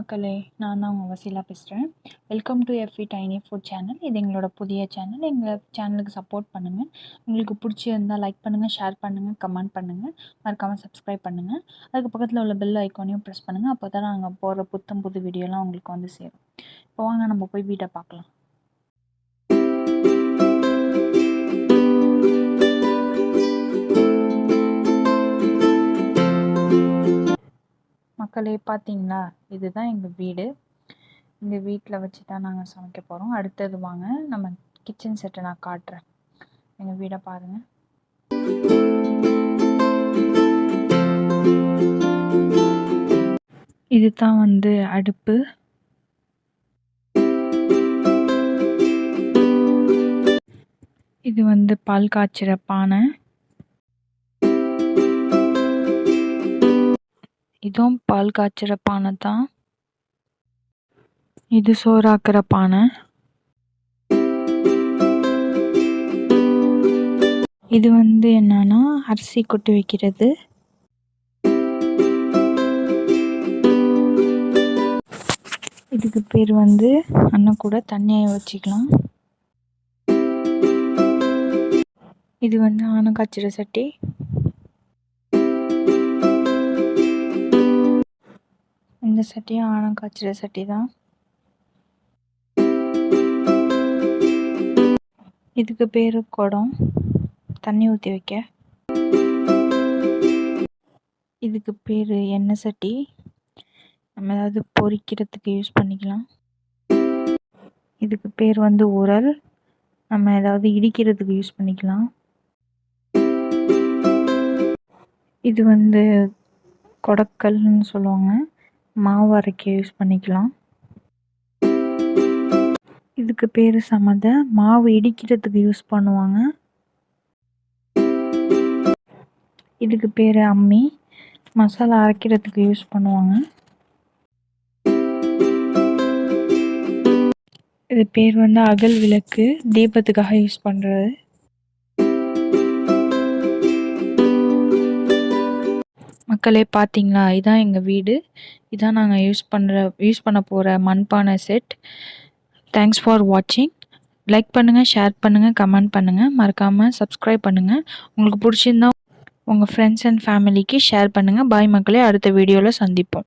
மக்களே, நான் தான் உங்கள் வசீலா பேசுகிறேன். Welcome to FE tiny food channel. இது எங்களோட புதிய சேனல். எங்கள் சேனலுக்கு சப்போர்ட் பண்ணுங்கள். உங்களுக்கு பிடிச்சிருந்தால் லைக் பண்ணுங்கள், ஷேர் பண்ணுங்கள், கமெண்ட் பண்ணுங்கள், மறக்காமல் சப்ஸ்கிரைப் பண்ணுங்கள். அதுக்கு பக்கத்தில் உள்ள பெல் ஐக்கானையும் ப்ரெஸ் பண்ணுங்கள். அப்போ தான் நாங்கள் போடுற புத்தம் புது வீடியோலாம் உங்களுக்கு வந்து சேரும். இப்போ வாங்க நம்ம போய் வீட்டை பார்க்கலாம். மக்களே, பார்த்தீங்களா, இதுதான் எங்கள் வீடு. இந்த வீட்டில் வச்சு தான் நாங்கள் சமைக்க போகிறோம். அடுத்தது வாங்க நம்ம கிச்சன் செட்டை நான் காட்டுறேன். எங்கள் வீடை பாருங்கள். இது தான் வந்து அடுப்பு. இது வந்து பால் காய்ச்சிற பானை. இதுவும் பால் காய்ச்சிற பானை தான். இது சோறாக்குற பானை. இது வந்து என்னன்னா அரிசி கொட்டி வைக்கிறது. இதுக்கு பேர் வந்து அண்ணன் கூட தண்ணியை வச்சுக்கலாம். இது வந்து ஆனை காய்ச்சிற சட்டி. இந்த சட்டியும் ஆனை காய்ச்சிற சட்டி தான். இதுக்கு பேர் குடம், தண்ணி ஊற்றி வைக்க. இதுக்கு பேர் எண்ணெய் சட்டி, நம்ம ஏதாவது பொரிக்கிறதுக்கு யூஸ் பண்ணிக்கலாம். இதுக்கு பேர் வந்து உரல், நம்ம ஏதாவது இடிக்கிறதுக்கு யூஸ் பண்ணிக்கலாம். இது வந்து கொடக்கல்னு சொல்லுவாங்க, மாவு அரைக்க யூஸ் பண்ணிக்கலாம். இதுக்கு பேர் சமதை, மாவு இடிக்கிறதுக்கு யூஸ் பண்ணுவாங்க. இதுக்கு பேர் அம்மி, மசாலா அரைக்கிறதுக்கு யூஸ் பண்ணுவாங்க. இது பேர் வந்து அகல் விளக்கு, தீபத்துக்காக யூஸ் பண்ணுறது. மக்களே, பார்த்தீங்களா, இதான் எங்கள் வீடு. இதான் நாங்கள் யூஸ் பண்ண போகிற மண்பானை செட். தேங்க்ஸ் ஃபார் வாட்சிங். லைக் பண்ணுங்கள், ஷேர் பண்ணுங்கள், கமெண்ட் பண்ணுங்கள், மறக்காமல் சப்ஸ்கிரைப் பண்ணுங்கள். உங்களுக்கு பிடிச்சிருந்தா உங்கள் ஃப்ரெண்ட்ஸ் அண்ட் ஃபேமிலிக்கு ஷேர் பண்ணுங்கள். பாய் மக்களே, அடுத்த வீடியோவில் சந்திப்போம்.